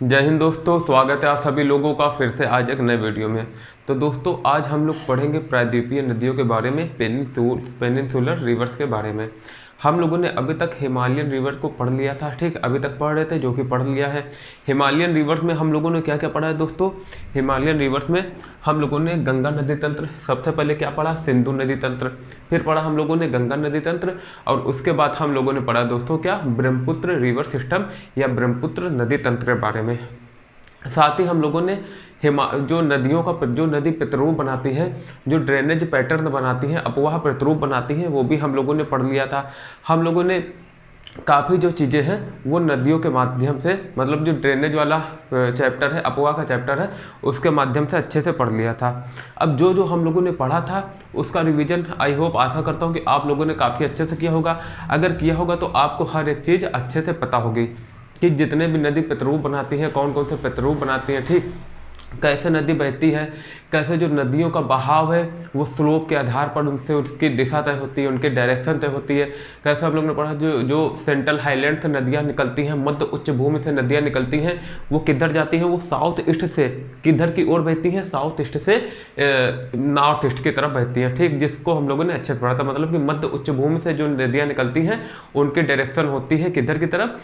जय हिंद दोस्तों, स्वागत है आप सभी लोगों का फिर से आज एक नए वीडियो में। तो दोस्तों आज हम लोग पढ़ेंगे प्रायद्वीपीय नदियों के बारे में, पेनिनसुलर रिवर्स के बारे में। हम लोगों ने अभी तक हिमालयन रिवर को पढ़ लिया था, ठीक, अभी तक पढ़ रहे थे जो कि पढ़ लिया है। हिमालयन रिवर्स में हम लोगों ने क्या क्या पढ़ा है दोस्तों? हिमालयन रिवर्स में हम लोगों ने गंगा नदी तंत्र, सबसे पहले क्या पढ़ा? सिंधु नदी तंत्र। फिर पढ़ा हम लोगों ने गंगा नदी तंत्र, और उसके बाद हम लोगों ने पढ़ा दोस्तों क्या? ब्रह्मपुत्र रिवर सिस्टम या ब्रह्मपुत्र नदी तंत्र के बारे में। साथ ही हम लोगों ने जो नदियों का जो नदी प्रतिरूप बनाती है, जो ड्रेनेज पैटर्न बनाती हैं, अपवाह प्रतिरूप बनाती हैं, वो भी हम लोगों ने पढ़ लिया था। हम लोगों ने काफ़ी जो चीज़ें हैं वो नदियों के माध्यम से, मतलब जो ड्रेनेज वाला चैप्टर है, अपवाह का चैप्टर है, उसके माध्यम से अच्छे से पढ़ लिया था। अब जो जो हम लोगों ने पढ़ा था उसका रिवीजन आई होप, आशा करता हूँ कि आप लोगों ने काफ़ी अच्छे से किया होगा। अगर किया होगा तो आपको हर एक चीज़ अच्छे से पता होगी कि जितने भी नदी प्रतिरूप बनाती हैं, कौन कौन से प्रतिरूप बनाती हैं, ठीक, कैसे नदी बहती है, कैसे जो नदियों का बहाव है वो स्लोप के आधार पर उनसे उसकी दिशा तय होती है, उनकी डायरेक्शन तय होती है। कैसे हम लोग ने पढ़ा जो सेंट्रल हाईलैंड से नदियाँ निकलती हैं, मध्य उच्च भूमि से नदियाँ निकलती हैं, वो किधर जाती हैं? वो साउथ ईस्ट से किधर की ओर बहती हैं? साउथ ईस्ट से नॉर्थ ईस्ट की तरफ बहती हैं, ठीक, जिसको हम लोगों ने अच्छे से पढ़ा था। मतलब कि मध्य उच्च भूमि से जो नदियाँ निकलती हैं उनकी डायरेक्शन होती है किधर की तरफ?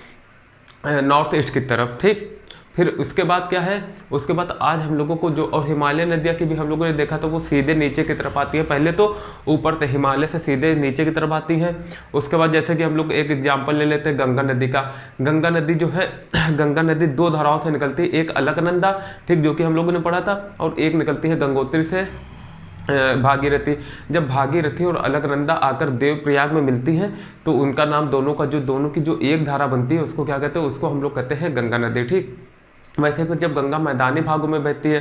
नॉर्थ ईस्ट की तरफ, ठीक। फिर उसके बाद क्या है? उसके बाद आज हम लोगों को जो, और हिमालय नदियाँ की भी हम लोगों ने देखा तो वो सीधे नीचे की तरफ आती है। पहले तो ऊपर से हिमालय से सीधे नीचे की तरफ आती हैं। उसके बाद जैसे कि हम लोग एक एग्जांपल ले लेते हैं गंगा नदी का। गंगा नदी जो है गंगा नदी दो धाराओं से निकलती है, एक अलकनंदा, ठीक, जो कि हम लोगों ने पढ़ा था, और एक निकलती है गंगोत्री से भागीरथी। जब भागीरथी और अलकनंदा आकर देवप्रयाग में मिलती हैं तो उनका नाम, दोनों की जो एक धारा बनती है उसको क्या कहते हैं? उसको हम लोग कहते हैं गंगा नदी, ठीक। वैसे फिर जब गंगा मैदानी भागों में बहती है,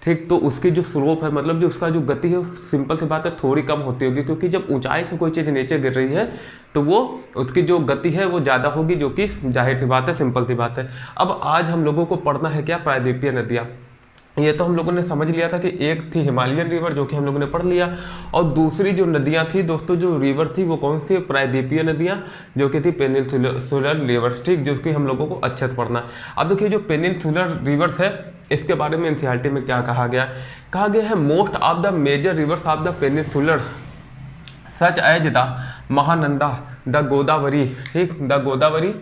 ठीक, तो उसकी जो स्लोप है, मतलब जो उसका जो गति है, सिंपल सी बात है थोड़ी कम होती होगी, क्योंकि जब ऊंचाई से कोई चीज़ नीचे गिर रही है तो वो उसकी जो गति है वो ज़्यादा होगी, जो कि जाहिर सी बात है, सिंपल सी बात है। अब आज हम लोगों को पढ़ना है क्या? प्रायद्वीपीय नदियाँ। ये तो हम लोगों ने समझ लिया था कि एक थी हिमालयन रिवर जो कि हम लोगों ने पढ़ लिया, और दूसरी जो नदियाँ थी दोस्तों, जो रिवर थी वो कौन सी? प्रायद्वीपीय नदियाँ, जो कि थी पेनिनसुलर रिवर्स, ठीक, जो कि हम लोगों को अच्छे से पढ़ना है। अब देखिए जो पेनिनसुलर रिवर्स है इसके बारे में एनसीईआरटी में क्या कहा गया है? Most of the major rivers of the peninsular such as the Mahananda, the Godavari, ठीक, the Godavari,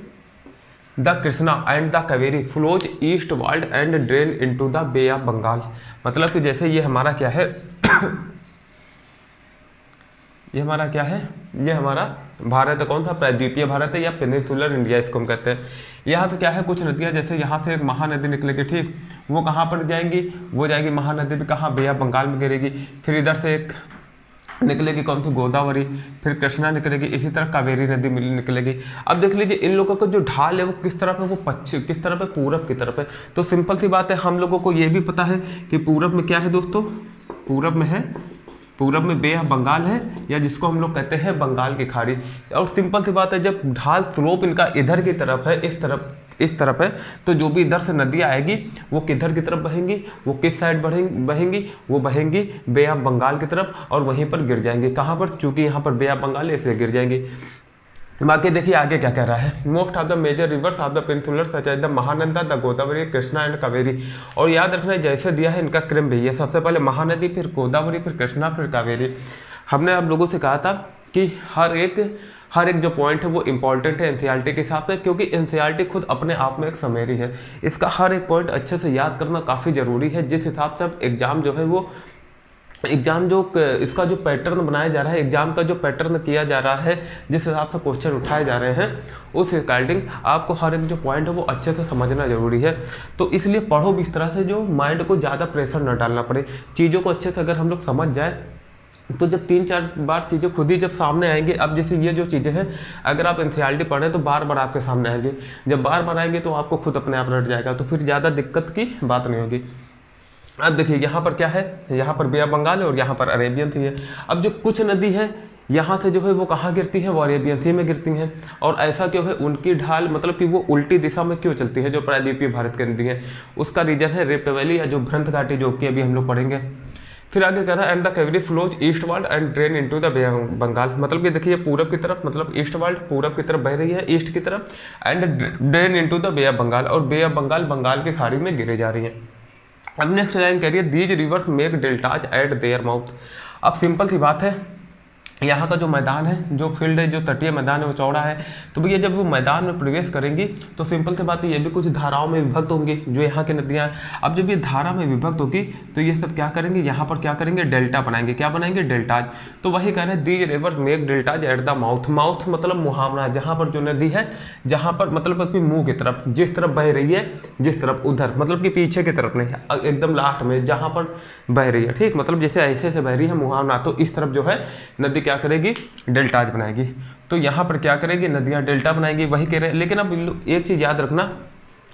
the Krishna and the Kaveri flows eastward and drain into the bay of Bengal. मतलब कि जैसे ये हमारा क्या है ये हमारा क्या है? ये हमारा भारत है। कौन सा? प्रायद्वीपीय भारत है या पेनिनसुलर इंडिया इसको हम कहते हैं। यहाँ से क्या है, कुछ नदियाँ, जैसे यहाँ से एक महानदी निकलेगी, ठीक, वो कहाँ पर जाएंगी? वो जाएगी महानदी भी कहाँ? बे ऑफ बंगाल में गिरेगी। फिर इधर से एक निकलेगी कौन सी? गोदावरी, फिर कृष्णा निकलेगी, इसी तरह कावेरी नदी निकलेगी। अब देख लीजिए इन लोगों का जो ढाल है वो किस तरफ है? वो पश्चिम किस तरफ है? पूरब की तरफ है। तो सिंपल सी बात है, हम लोगों को ये भी पता है कि पूरब में क्या है दोस्तों? पूरब में है, पूरब में बे ऑफ बंगाल है, या जिसको हम लोग कहते हैं बंगाल की खाड़ी। और सिंपल सी बात है, जब ढाल स्लोप इनका इधर की तरफ है, इस तरफ है, तो जो भी इधर से नदियाँ आएगी वो किधर की तरफ बहेंगी? वो किस साइड बहेंगी? वो बहेंगी बे ऑफ बंगाल की तरफ, और वहीं पर गिर जाएंगी। कहाँ पर? चूंकि यहाँ पर बे ऑफ बंगाल है इसलिए गिर जाएंगी। बाकी देखिए आगे क्या कह रहा है। Most of the major rivers of the peninsular such as the Mahananda, the Godavari, Krishna and Kaveri. और याद रखना जैसे दिया है इनका क्रम भी है, सबसे पहले महानदी, फिर गोदावरी, फिर कृष्णा, फिर कावेरी। हमने आप लोगों से कहा था कि हर एक जो पॉइंट है वो इंपॉर्टेंट है एनसीईआरटी के हिसाब से, क्योंकि एनसीईआरटी खुद अपने आप में एक समरी है। इसका हर एक पॉइंट अच्छे से याद करना काफ़ी ज़रूरी है, जिस हिसाब से एग्जाम जो है वो इसका जो पैटर्न बनाया जा रहा है, एग्जाम का जो पैटर्न किया जा रहा है, जिस हिसाब से क्वेश्चन उठाए जा रहे हैं, उस अकॉर्डिंग आपको हर एक जो पॉइंट है वो अच्छे से समझना जरूरी है। तो इसलिए पढ़ो भी इस तरह से जो माइंड को ज़्यादा प्रेशर न डालना पड़े। चीज़ों को अच्छे से अगर हम लोग समझ जाए तो जब 3-4 बार चीज़ें खुद ही जब सामने आएंगे, अब जैसे ये जो चीज़ें हैं अगर आप एनसीईआरटी पढ़ें तो बार बार आपके सामने आएंगे, जब बार बार आएंगे तो आपको खुद अपने आप रट जाएगा, तो फिर ज़्यादा दिक्कत की बात नहीं होगी। अब देखिए यहाँ पर क्या है, यहाँ पर बे ऑफ बंगाल है और यहाँ पर अरेबियन सी है। अब जो कुछ नदी है यहाँ से जो है वो कहाँ गिरती है? वो अरेबियन सी में गिरती हैं। और ऐसा क्यों है? उनकी ढाल, मतलब कि वो उल्टी दिशा में क्यों चलती है? जो प्रायद्वीपीय भारत की नदी है उसका रीजन है रिफ्ट वैली या जो भ्रंथ घाटी, जो कि अभी हम लोग पढ़ेंगे। फिर आगे कह रहा है and the Kaveri flows eastward and drain into the bay of Bengal, मतलब कि देखिए पूरब की तरफ, मतलब ईस्ट वर्ल्ड पूरब की तरफ बह रही है, ईस्ट की तरफ, and drain into the bay of Bengal, और बे ऑफ बंगाल बंगाल की खाड़ी में गिरे जा रही है। अब नेक्स्ट लाइन कह रही है these rivers make deltas eight their mouth. अब सिंपल सी बात है, यहाँ का जो मैदान है, जो फील्ड है, जो तटीय मैदान है वो चौड़ा है, तो भैया जब वो मैदान में प्रवेश करेंगी तो सिंपल सी बात है ये भी कुछ धाराओं में विभक्त होंगी, जो यहाँ की नदियाँ हैं। अब जब ये धारा में विभक्त होगी तो ये सब क्या करेंगे, यहाँ पर क्या करेंगे, डेल्टा बनाएंगे, क्या बनाएंगे, डेल्टाज। तो वही कह रहे हैं these river make deltas at the mouth, mouth मतलब मुहावरा, जहाँ पर जो नदी है, जहाँ पर मतलब अपनी मुँह की तरफ, जिस तरफ बह रही है, जिस तरफ उधर, मतलब कि पीछे की तरफ नहीं, एकदम लास्ट में जहाँ पर बह रही है, ठीक, मतलब जैसे ऐसे से बह रही है मुहावरा, तो इस तरफ जो है नदी क्या करेगी, डेल्टाज बनाएगी। तो यहाँ पर क्या करेगी, नदियाँ डेल्टा बनाएगी, वही कह रहे हैं। लेकिन अब एक चीज़ याद रखना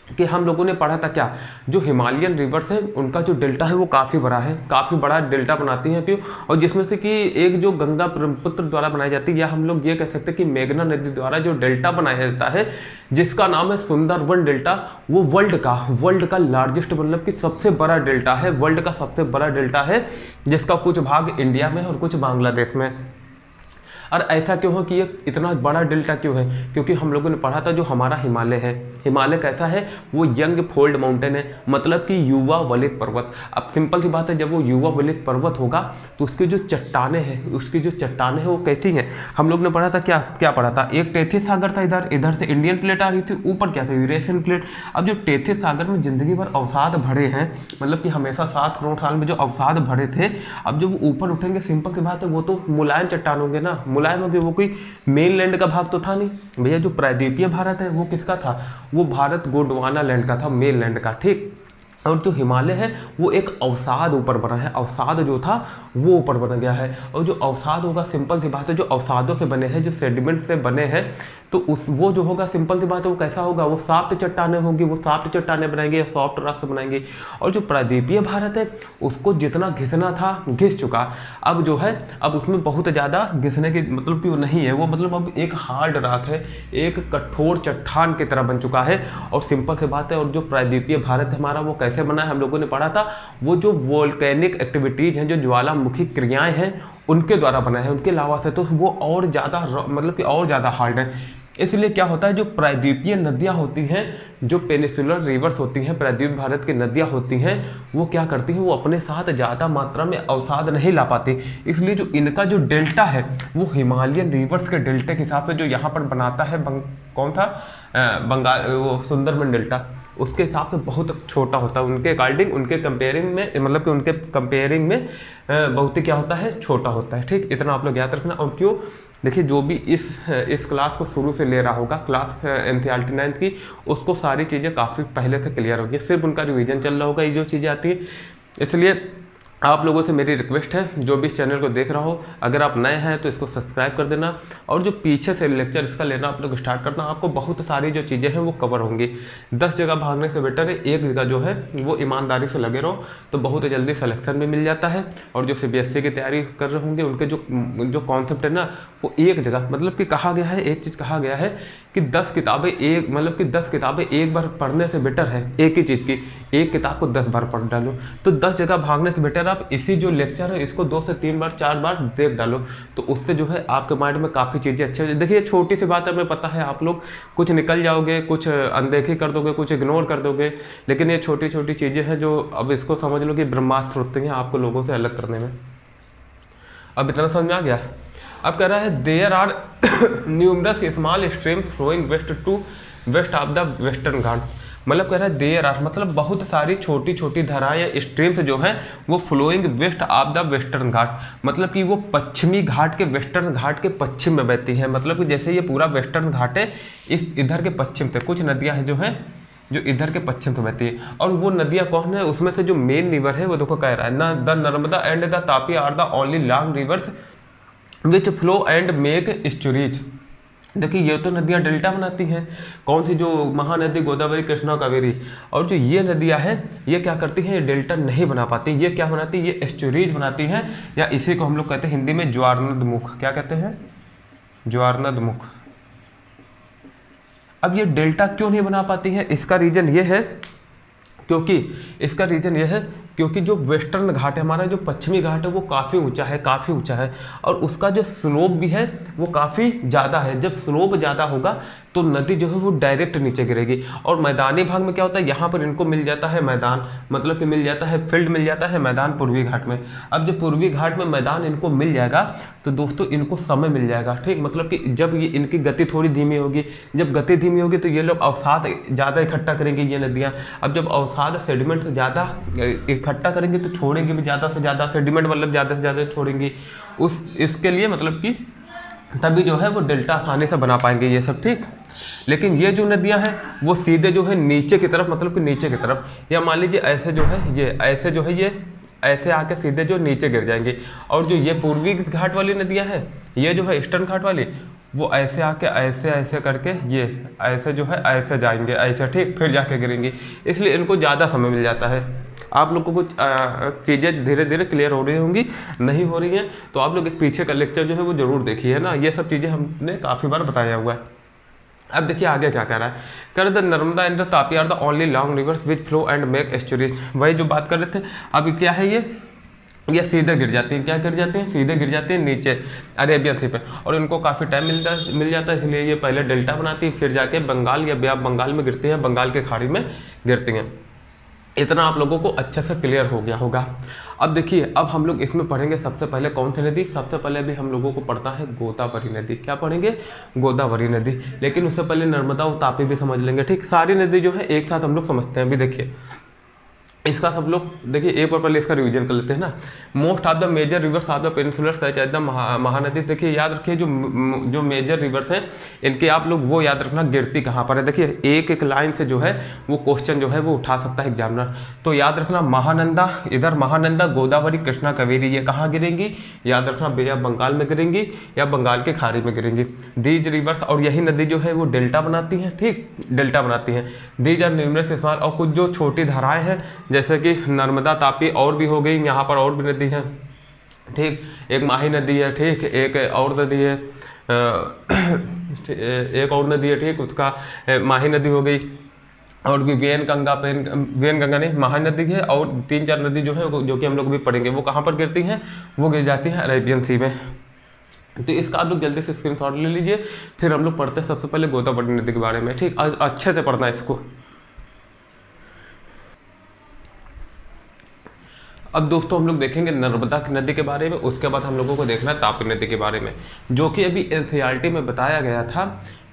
कि हम लोगों ने पढ़ा था क्या, जो हिमालयन रिवर्स है उनका जो डेल्टा है वो काफ़ी बड़ा है, काफ़ी बड़ा डेल्टा बनाती हैं, क्यों, और जिसमें से कि एक जो गंगा ब्रह्मपुत्र द्वारा बनाई जाती है, या हम लोग ये कह सकते हैं कि मेघना नदी द्वारा जो डेल्टा बनाया जाता है, जिसका नाम है सुंदरवन डेल्टा, वो वर्ल्ड का लार्जेस्ट, मतलब कि सबसे बड़ा डेल्टा है, वर्ल्ड का सबसे बड़ा डेल्टा है, जिसका कुछ भाग इंडिया में और कुछ बांग्लादेश में। और ऐसा क्यों है कि ये इतना बड़ा डेल्टा क्यों है, क्योंकि हम लोगों ने पढ़ा था जो हमारा हिमालय है, हिमालय कैसा है, वो यंग फोल्ड माउंटेन है, मतलब कि युवा वलित पर्वत। अब सिंपल सी बात है, जब वो युवा वलित पर्वत होगा तो उसकी जो चट्टानें हैं, वो कैसी हैं, हम लोग ने पढ़ा था, क्या पढ़ा था, एक टेथिस सागर था, इधर से इंडियन प्लेट आ रही थी, ऊपर क्या था, यूरेशियन प्लेट। अब जो टेथिस सागर में जिंदगी भर अवसाद भरे हैं, मतलब कि हमेशा 7 करोड़ साल में जो अवसाद भरे थे, अब जब वो ऊपर उठेंगे, सिंपल सी बात है, वो तो मुलायम चट्टान होंगे ना, मुलायम होंगे, वो कोई मेन लैंड का भाग तो था नहीं भैया। जो प्रायद्वीपीय भारत है वो किसका था, वो भारत गोंडवाना लैंड का था, मेन लैंड का, ठीक। और जो हिमालय है वो एक अवसाद ऊपर बना है, अवसाद जो था वो ऊपर बन गया है। और जो अवसाद होगा, सिंपल सी बात है, जो अवसादों से बने हैं, जो सेडिमेंट से बने हैं, तो वो जो होगा, सिंपल सी बात है, वो कैसा होगा, वो सॉफ्ट चट्टानें होंगी, वो सॉफ्ट चट्टानें बनाएंगे या सॉफ्ट रॉक्स बनाएंगे। और जो प्रायद्वीपीय भारत है उसको जितना घिसना था घिस चुका, अब जो है, अब उसमें बहुत ज़्यादा घिसने की मतलब कि वो नहीं है, वो मतलब अब एक हार्ड रॉक है, एक कठोर चट्टान की तरह बन चुका है। और सिंपल सी बात है, और जो प्रायद्वीपीय भारत है हमारा, वो कैसे बना है, हम लोगों ने पढ़ा था, वो जो वोल्केनिक एक्टिविटीज हैं, जो ज्वालामुखी क्रियाएं हैं, उनके द्वारा बना है, उनके अलावा से तो वो और ज़्यादा, मतलब कि और ज़्यादा हार्ड है। इसलिए क्या होता है, जो प्रायद्वीपीय नदियां होती हैं, जो पेनिसुलर रिवर्स होती हैं, प्रायद्वीप भारत की नदियां होती हैं, वो क्या करती हैं, वो अपने साथ ज़्यादा मात्रा में अवसाद नहीं ला पाती। इसलिए जो इनका जो डेल्टा है वो हिमालयन रिवर्स के डेल्टे के हिसाब से जो यहाँ पर बनाता है, कौन था, बंगाल, वो सुंदरबन डेल्टा, उसके हिसाब से बहुत छोटा होता है, उनके अकॉर्डिंग, उनके कंपेयरिंग में, मतलब कि उनके कंपेयरिंग में बहुत ही क्या होता है, छोटा होता है, ठीक। इतना आप लोग याद रखना। और क्यों, देखिए जो भी इस क्लास को शुरू से ले रहा होगा, क्लास NCERT 9th की, उसको सारी चीज़ें काफ़ी पहले से क्लियर होगी, सिर्फ उनका रिवीजन चल रहा होगा, ये जो चीज़ें आती हैं। इसलिए आप लोगों से मेरी रिक्वेस्ट है, जो भी इस चैनल को देख रहा हो, अगर आप नए हैं तो इसको सब्सक्राइब कर देना, और जो पीछे से लेक्चर इसका लेना आप लोग स्टार्ट करना, आपको बहुत सारी जो चीज़ें हैं वो कवर होंगी। 10 जगह भागने से बेटर है एक जगह जो है वो ईमानदारी से लगे रहो, तो बहुत जल्दी सिलेक्शन भी मिल जाता है। और जो CBSE की तैयारी कर रहे होंगे, उनके जो कॉन्सेप्ट है ना, वो एक जगह, मतलब कि कहा गया है, एक चीज़ कहा गया है कि 10 किताबें एक बार पढ़ने से बेटर है, एक ही चीज़ की एक किताब को 10 बार पढ़ डालो। तो 10 जगह भागने से बेटर आप इसी जो लेक्चर है इसको 2 से 3 बार 4 बार देख डालो, तो उससे जो है आपके माइंड में काफ़ी चीज़ें अच्छी हो जाए। देखिए छोटी सी बात है, हमें पता है, आप लोग कुछ निकल जाओगे, कुछ अनदेखी कर दोगे, कुछ इग्नोर कर दोगे, लेकिन ये छोटी छोटी चीज़ें हैं जो, अब इसको समझ लो कि ब्रह्मास्त्र होते हैं आपको लोगों से अलग करने में। अब इतना समझ में आ गया। अब कह रहा है there are numerous small streams flowing west of the western Ghat, मतलब कह रहा है देयर आर, मतलब बहुत सारी छोटी छोटी धाराएं या स्ट्रीम्स जो हैं वो flowing west of the western Ghat, मतलब कि वो पश्चिमी घाट के, वेस्टर्न घाट के पश्चिम में बहती है। मतलब कि जैसे ये पूरा वेस्टर्न घाट है, इस इधर के पश्चिम से कुछ नदियाँ हैं जो हैं जो इधर के पश्चिम से बहती है। और वो नदियाँ कौन है, उसमें से जो मेन रिवर है वो देखो कह रहा है ना, the Narmada and the Tapi are the only long rivers which flow and make estuaries. देखिए ये तो नदियाँ डेल्टा बनाती हैं, कौन सी, जो महानदी गोदावरी कृष्णा कावेरी, और जो ये नदियाँ हैं ये क्या करती हैं, ये डेल्टा नहीं बना पाती, ये क्या बनाती है, ये एस्चुरीज बनाती हैं, या इसी को हम लोग कहते हैं हिंदी में ज्वारनदमुख। क्या कहते हैं, ज्वारनदमुख। अब ये डेल्टा क्यों नहीं बना पाती हैं, इसका रीजन ये है, क्योंकि क्योंकि जो वेस्टर्न घाट है हमारा, जो पश्चिमी घाट है वो काफ़ी ऊंचा है, काफ़ी ऊंचा है, और उसका जो स्लोप भी है वो काफ़ी ज़्यादा है। जब स्लोप ज़्यादा होगा तो नदी जो है वो डायरेक्ट नीचे गिरेगी। और मैदानी भाग में क्या होता है, यहाँ पर इनको मिल जाता है मैदान, मतलब कि मिल जाता है फील्ड, मिल जाता है मैदान पूर्वी घाट में। अब जब पूर्वी घाट में मैदान इनको मिल जाएगा तो दोस्तों इनको समय मिल जाएगा, ठीक, मतलब कि जब ये इनकी गति थोड़ी धीमी होगी, जब गति धीमी होगी तो ये लोग अवसाद ज़्यादा इकट्ठा करेंगे ये नदियाँ। अब जब अवसाद सेडिमेंट से ज़्यादा इकट्ठा करेंगे तो छोड़ेंगे भी ज़्यादा से ज़्यादा सेडिमेंट, मतलब ज़्यादा से ज़्यादा छोड़ेंगी उस इसके लिए, मतलब कि तभी जो है वो डेल्टा आसानी से बना पाएंगे ये सब, ठीक। लेकिन ये जो नदियां हैं वो सीधे जो है नीचे की तरफ, मतलब कि नीचे की तरफ, या मान लीजिए ऐसे जो है ये ऐसे जो है ये ऐसे आके सीधे जो नीचे गिर जाएंगे। और जो ये पूर्वी घाट वाली नदियां हैं, ये जो है ईस्टर्न घाट वाली, वो ऐसे आके ऐसे ऐसे करके ये ऐसे जो है ऐसे जाएंगे ऐसे, ठीक, फिर जाके गिरेंगी। इसलिए इनको ज़्यादा समय मिल जाता है। आप लोग को कुछ चीज़ें धीरे धीरे क्लियर हो रही होंगी, नहीं हो रही हैं तो आप लोग एक पीछे का लेक्चर जो है वो ज़रूर देखिए, है ना। ये सब चीज़ें हमने काफ़ी बार बताया हुआ है। अब देखिए आगे क्या कह रहा है, कर the Narmada and the Tapi are the only long rivers which flow and make estuaries. वही जो बात कर रहे थे। अभी क्या है ये सीधे गिर जाती हैं, क्या गिर जाती हैं, सीधे गिर जाती हैं नीचे अरेबियन सी पे, और इनको काफ़ी टाइम मिल जाता है, इसलिए ये पहले डेल्टा बनाती है, फिर जाके बंगाल या बे ऑफ बंगाल में गिरती हैं, बंगाल के खाड़ी में गिरती हैं। इतना आप लोगों को अच्छे से क्लियर हो गया होगा। अब देखिए, अब हम लोग इसमें पढ़ेंगे सबसे पहले कौन सी नदी, सबसे पहले भी हम लोगों को पढ़ता है गोदावरी नदी। क्या पढ़ेंगे, गोदावरी नदी। लेकिन उससे पहले नर्मदा और तापी भी समझ लेंगे, ठीक। सारी नदी जो है एक साथ हम लोग समझते हैं। अभी देखिए इसका सब लोग देखिए एक बार पहले इसका रिवीजन कर लेते हैं ना। Most of the major rivers of the peninsular such as the Mahanadi. देखिए याद रखिए जो मेजर रिवर्स हैं इनके आप लोग वो याद रखना गिरती कहाँ पर है। देखिए एक एक लाइन से जो है वो क्वेश्चन जो है वो उठा सकता है एग्जामिनर। तो याद रखना महानंदा, इधर महानंदा, गोदावरी, कृष्णा, कावेरी, ये कहाँ गिरेंगी, याद रखना बे ऑफ बंगाल में गिरेंगी या बंगाल की खाड़ी में गिरेंगी। दीज रिवर्स, और यही नदी जो है वो डेल्टा बनाती हैं, ठीक, डेल्टा बनाती हैं। दीज आर न्यूमरस स्मॉल, और कुछ जो छोटी धाराएं हैं जैसे कि नर्मदा, तापी, और भी हो गई, यहाँ पर और भी नदी है, ठीक। एक माही नदी है, ठीक, एक और नदी है, एक और नदी है, ठीक, उसका माही नदी हो गई, और भी वेन गंगा नहीं, महानदी है, और 3-4 नदी जो है जो कि हम लोग भी पढ़ेंगे, वो कहाँ पर गिरती हैं, वो गिर जाती हैं अरेबियन सी में। तो इसका आप लोग जल्दी से स्क्रीनशॉट ले लीजिए। फिर हम लोग पढ़ते हैं सबसे पहले गोदावरी नदी के बारे में, ठीक। अच्छे से पढ़ना है इसको। अब दोस्तों हम लोग देखेंगे नर्मदा नदी के बारे में, उसके बाद हम लोगों को देखना है तापी नदी के बारे में, जो कि अभी एनसीईआरटी में बताया गया था।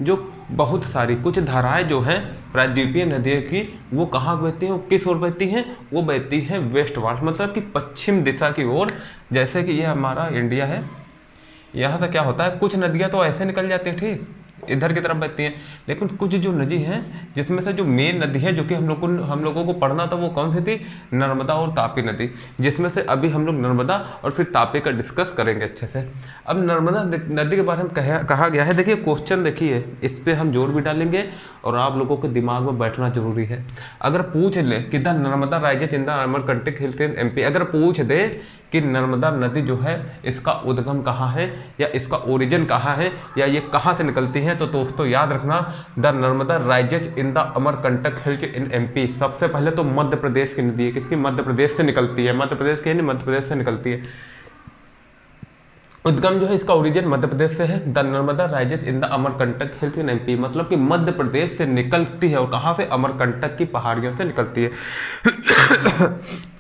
जो बहुत सारी कुछ धाराएं जो हैं प्रायद्वीपीय नदियों की, वो कहाँ बहती हैं, किस ओर बहती हैं, वो बहती हैं वेस्ट वार्ड, मतलब कि पश्चिम दिशा की ओर। जैसे कि ये हमारा इंडिया है, यहाँ से क्या होता है, कुछ नदियाँ तो ऐसे निकल जाती हैं, ठीक, इधर की तरफ बहती हैं। लेकिन कुछ जो नदी हैं जिसमें से जो मेन नदी है जो कि हम लोगों को पढ़ना था, वो कौन सी थी, नर्मदा और तापी नदी, जिसमें से अभी हम लोग नर्मदा और फिर तापी का डिस्कस करेंगे अच्छे से। अब नर्मदा नदी के बारे में कहा गया है, देखिए क्वेश्चन देखिए, इस पर हम जोर भी डालेंगे और आप लोगों के दिमाग में बैठना जरूरी है। अगर पूछ ले कि the Narmada rises in the Amarkantak hills in MP, अगर पूछ दे कि नर्मदा नदी जो है इसका उद्गम कहाँ है या इसका ओरिजिन कहाँ है या ये कहाँ से निकलती है, तो दोस्तों याद रखना the Narmada rises in the Amarkantak hills in MP. सबसे पहले तो मध्य प्रदेश की नदी है, किसकी, मध्य प्रदेश से निकलती है, मध्य प्रदेश की नहीं, मध्य प्रदेश से निकलती है। उद्गम जो है इसका ओरिजिन मध्य प्रदेश से है। The Narmada rises in the Amarkantak hills in MP, मतलब कि मध्य प्रदेश से निकलती है, और कहाँ से, अमरकंटक की पहाड़ियों से निकलती है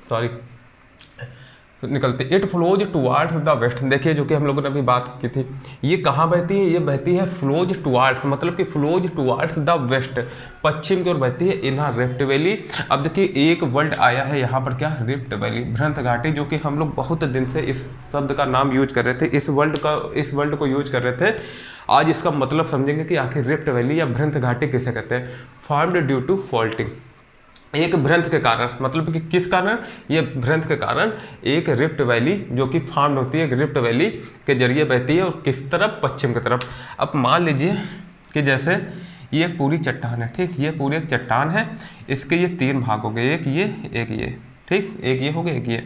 सॉरी निकलती। It flows towards the west, देखिए जो कि हम लोगों ने अभी बात की थी, ये कहाँ बहती है, ये बहती है फ्लोज टुवार्ड्स, मतलब कि फ्लोज टुवार्ड्स द वेस्ट, पश्चिम की ओर बहती है इन रिफ्ट वैली। अब देखिए एक वर्ड आया है यहाँ पर, क्या, रिफ्ट वैली, भ्रंथ घाटी, जो कि हम लोग बहुत दिन से इस शब्द का नाम यूज कर रहे थे, इस वर्ड को यूज कर रहे थे। आज इसका मतलब समझेंगे कि आखिर रिफ्ट वैली या भ्रंथ घाटी किसे कहते हैं। फॉर्म्ड ड्यू टू फॉल्टिंग, एक भ्रंथ के कारण, मतलब कि किस कारण, ये भ्रंथ के कारण एक रिफ्ट वैली जो कि फॉर्म होती है, एक रिफ्ट वैली के जरिए बहती है, और किस तरफ, पश्चिम की तरफ। अब मान लीजिए कि जैसे ये एक पूरी चट्टान है, ठीक, ये पूरी एक चट्टान है, इसके ये 3 भाग हो गए, एक ये, ठीक, एक ये हो गया, एक ये।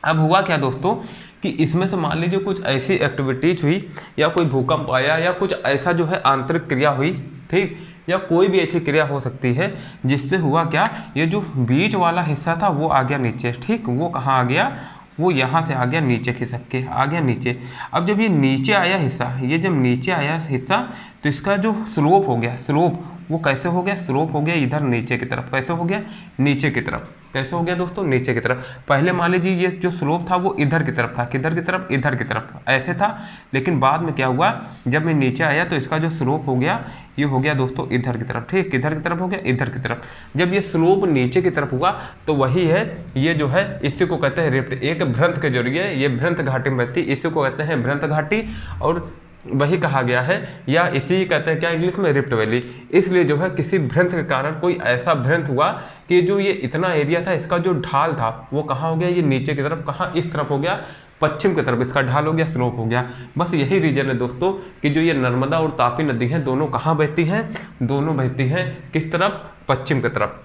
अब हुआ क्या दोस्तों कि इसमें से मान लीजिए कुछ ऐसी एक्टिविटीज हुई या कोई भूकंप आया या कुछ ऐसा जो है आंतरिक क्रिया हुई ठीक, या कोई भी ऐसी क्रिया हो सकती है जिससे हुआ क्या, ये जो बीच वाला हिस्सा था वो आ गया नीचे, ठीक, वो कहाँ आ गया, वो यहाँ से आ गया नीचे, खिसक के आ गया नीचे। अब जब ये नीचे आया हिस्सा, ये जब नीचे आया हिस्सा तो इसका जो स्लोप हो गया, स्लोप वो कैसे हो गया, स्लोप हो गया इधर नीचे की तरफ, कैसे हो गया, नीचे की तरफ, कैसे हो गया दोस्तों, नीचे की तरफ। पहले मान लीजिए ये जो स्लोप था वो इधर की तरफ था, किधर की तरफ, इधर की तरफ ऐसे था, लेकिन बाद में क्या हुआ, जब मैं नीचे आया तो इसका जो स्लोप हो गया ये हो गया दोस्तों इधर की तरफ, ठीक, किधर की तरफ हो गया, इधर की तरफ। जब ये स्लोप नीचे की तरफ हुआ तो वही है, ये जो है इसी को कहते हैं रिफ्ट, एक भ्रंथ के जरिए ये भ्रंथ घाटी में बहती, इसी को कहते हैं भ्रंथ घाटी, और वही कहा गया है, या इसी कहते हैं क्या इंग्लिश में, रिफ्ट वैली। इसलिए जो है किसी भ्रंथ के कारण कोई ऐसा भ्रंथ हुआ कि जो ये इतना एरिया था इसका जो ढाल था वो कहाँ हो गया, ये नीचे की तरफ, कहाँ, इस तरफ हो गया, पश्चिम की तरफ इसका ढाल हो गया, स्लोप हो गया। बस यही रीजन है दोस्तों कि जो ये नर्मदा और तापी नदी है दोनों कहाँ बहती हैं, दोनों बहती हैं किस तरफ, पश्चिम की तरफ।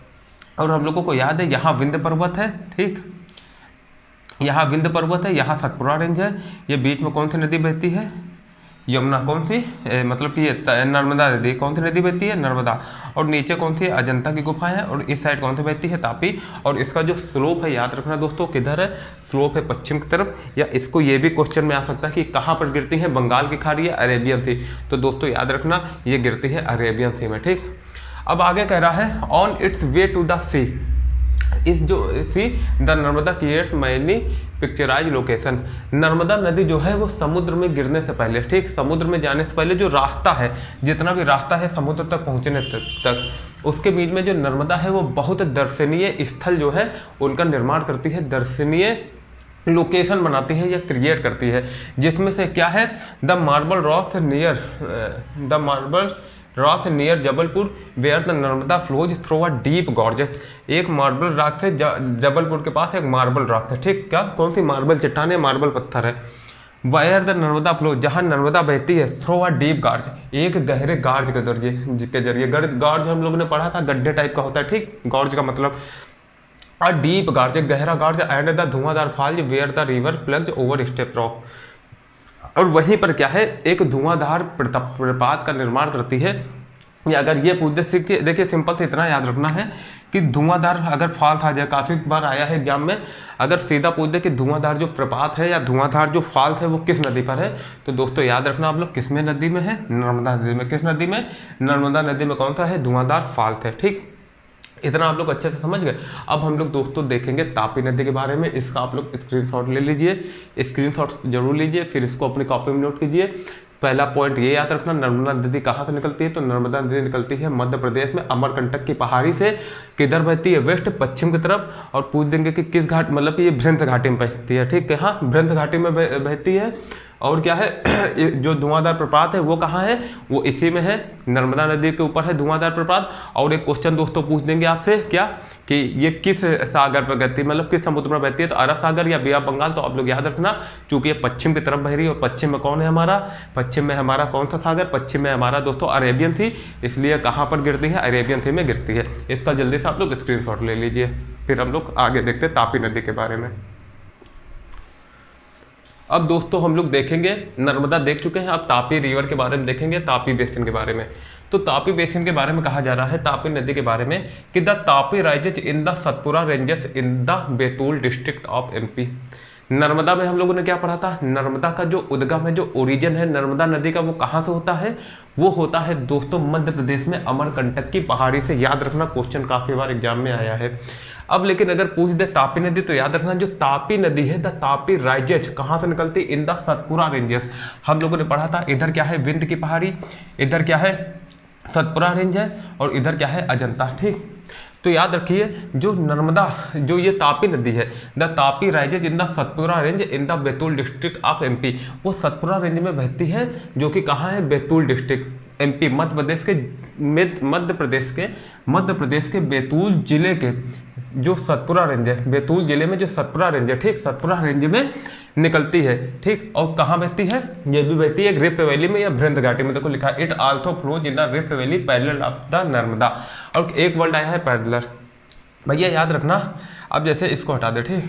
और हम लोगों को याद है यहाँ विंध्य पर्वत है, ठीक, यहाँ विंध्य पर्वत है, यहाँ सतपुड़ा रेंज है, ये बीच में कौन सी नदी बहती है, यमुना, कौन सी, मतलब कि ये नर्मदा नदी, कौन सी नदी बहती है, नर्मदा, और नीचे कौन सी, अजंता की गुफा है, और इस साइड कौन सी बहती है, तापी। और इसका जो स्लोप है याद रखना दोस्तों किधर है, स्लोप है पश्चिम की तरफ। या इसको ये भी क्वेश्चन में आ सकता है कि कहाँ पर गिरती है, बंगाल की खाड़ी या अरेबियन सी, तो दोस्तों याद रखना ये गिरती है अरेबियन सी में, ठीक। अब आगे कह रहा है on its way to the sea, इस जो sea the Narmada creates many picturise location. Narmada नदी जो है वो समुद्र में गिरने से पहले, ठीक, समुद्र में जाने से पहले जो रास्ता है, जितना भी रास्ता है समुद्र तक पहुंचने तक उसके बीच में जो नर्मदा है वो बहुत दर्शनीय स्थल जो है उनका निर्माण करती है, दर्शनीय लोकेशन बनाती है या क्रिएट करती है, जिसमें से क्या है, the marble rocks near, the marble rocks near Jabalpur where the Narmada flows through a deep gorge. एक मार्बल रॉक से जबलपुर के पास एक मार्बल रॉक है, ठीक, क्या, कौन सी, मार्बल चट्टान है, मार्बल पत्थर है। वायर द नर्मदा फ्लोज, जहाँ नर्मदा बहती है, थ्रू अ डीप गार्ज, एक गहरे गार्ज के जरिए, गार्ज हम लोगों ने पढ़ा था गड्ढे टाइप का होता है, ठीक, गार्ज का मतलब अ डीप गार्ज, गहरा gorge, and the Dhuandhar falls where the river plunges over steep rock. और वहीं पर क्या है, एक धुआंधार प्रपात का निर्माण करती है। या अगर ये पूछ दे, देखिए सिंपल से इतना याद रखना है कि धुआंधार अगर फॉल्स आ जाए, काफ़ी बार आया है एग्जाम में, अगर सीधा पूछ दे कि धुआंधार जो प्रपात है या धुआंधार जो फॉल्स है वो किस नदी पर है, तो दोस्तों याद रखना आप लोग किस में नदी में है, नर्मदा नदी में। किस नदी में, नर्मदा नदी में कौन सा है, धुआंधार फॉल्स है, ठीक। इतना आप लोग अच्छे से समझ गए। अब हम लोग दोस्तों देखेंगे तापी नदी के बारे में। इसका आप लोग स्क्रीनशॉट ले लीजिए, स्क्रीनशॉट जरूर लीजिए, फिर इसको अपनी कॉपी में नोट कीजिए। पहला पॉइंट ये याद रखना, नर्मदा नदी कहाँ से निकलती है, तो नर्मदा नदी निकलती है मध्य प्रदेश में अमरकंटक की पहाड़ी से। किधर बहती है, वेस्ट पश्चिम की तरफ। और पूछ देंगे कि किस घाट, मतलब कि ये भ्रंथ घाटी में बहती है, ठीक है, हाँ भ्रंथ घाटी में बहती है। और क्या है, जो धुआंधार प्रपात है वो कहाँ है, वो इसी में है, नर्मदा नदी के ऊपर है धुआंधार प्रपात। और एक क्वेश्चन दोस्तों पूछ देंगे आपसे क्या, कि ये किस सागर पर बहती है, मतलब किस समुद्र में बहती है, तो अरब सागर या बे ऑफ बंगाल। तो आप लोग याद रखना, चूंकि ये पश्चिम की तरफ बह रही है, और पश्चिम में कौन है हमारा, पश्चिम में हमारा कौन सा सागर, पश्चिम में हमारा दोस्तों अरेबियन सी, इसलिए कहाँ पर गिरती है, अरेबियन सी में गिरती है। इसका जल्दी से आप लोग स्क्रीनशॉट ले लीजिए, फिर हम लोग आगे देखते हैं तापी नदी के बारे में। अब दोस्तों हम लोग देखेंगे, नर्मदा देख चुके हैं, अब तापी रिवर के बारे में देखेंगे, तापी बेसिन के बारे में। तो तापी बेसिन के बारे में कहा जा रहा है, तापी नदी के बारे में, कि the Tapi rises in the Satpura ranges in the Betul district of MP. Narmada में हम लोगों ने क्या पढ़ा था, नर्मदा का जो उद्गम है, जो ओरिजिन है नर्मदा नदी का, वो कहाँ से होता है, वो होता है दोस्तों मध्य प्रदेश में अमरकंटक की पहाड़ी से। याद रखना, क्वेश्चन काफी बार एग्जाम में आया है। अब लेकिन अगर पूछ दे तापी नदी, तो याद रखना जो तापी नदी है, द तापी राइजेज कहाँ से निकलती है, इन द सतपुरा रेंजेस। हम लोगों ने पढ़ा था, इधर क्या है विंध्य की पहाड़ी, इधर क्या है सतपुरा रेंज है, और इधर क्या है अजंता, ठीक। तो याद रखिए, जो नर्मदा, जो ये तापी नदी है, the Tapi rises in the Satpura range in the Betul district of MP, वो सतपुरा रेंज में बहती है, जो कि कहाँ है, बैतूल डिस्ट्रिक्ट एमपी, मध्य प्रदेश के बैतूल जिले के जो सतपुरा रेंज है, बैतूल जिले में जो सतपुरा रेंज है, ठीक, सतपुरा रेंज में निकलती है, ठीक। और कहाँ बहती है, ये भी बहती है रिफ्ट वैली में या भ्रंथ घाटी में। देखो लिखा है, it also flows in the rift valley parallel of the Narmada. और एक वर्ड आया है पैरेलल, भैया याद रखना। अब जैसे इसको हटा दे, ठीक,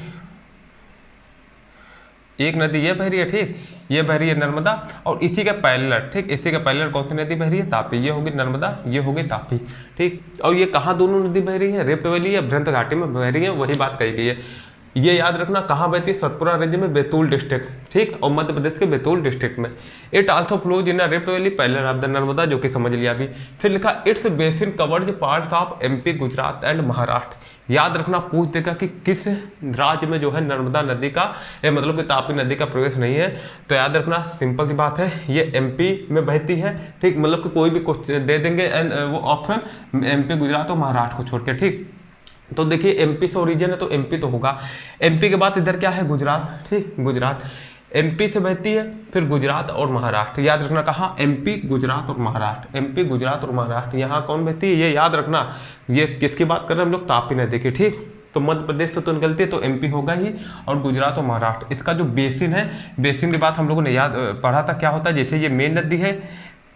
एक नदी ये बह रही है, ठीक, ये बह रही है नर्मदा, और इसी का पैरेलल, ठीक, इसी का पैरेलल कौन सी नदी बह रही है, तापी, ये होगी नर्मदा, ये होगी तापी, ठीक। और ये कहाँ दोनों नदी बह रही है, रिफ्ट वैली या भ्रंत घाटी में बह रही है, वही बात कही गई है। ये याद रखना कहाँ बहती है, सतपुरा रेंज में, बैतूल डिस्ट्रिक्ट, ठीक, और मध्य प्रदेश के बैतूल डिस्ट्रिक्ट में। It also flows in rift valley parallel of the Narmada, जो कि समझ लिया अभी। फिर लिखा it's basin covered parts of MP, Gujarat and Maharashtra. याद रखना पूछ देगा कि किस राज्य में जो है नर्मदा नदी का मतलब कि तापी नदी का प्रवेश नहीं है, तो याद रखना सिंपल सी बात है, ये एमपी में बहती है, ठीक, मतलब कि कोई भी क्वेश्चन दे देंगे वो ऑप्शन एमपी, गुजरात और महाराष्ट्र को छोड़ के, ठीक। तो देखिए एमपी से ओरिजिन है तो एमपी तो होगा। एमपी के बाद इधर क्या है, गुजरात, ठीक, गुजरात एमपी से बहती है, फिर गुजरात और महाराष्ट्र। याद रखना कहाँ, एमपी, गुजरात और महाराष्ट्र, एमपी, गुजरात और महाराष्ट्र। यहाँ कौन बहती है, ये याद रखना, ये किसकी बात कर रहे हैं हम लोग, तापी नदी की, ठीक। तो मध्य प्रदेश से तो निकलती है तो एमपी होगा ही, और गुजरात और महाराष्ट्र। इसका जो बेसिन है, बेसिन की बात हम लोगों ने याद पढ़ा था, क्या होता है, जैसे ये मेन नदी है,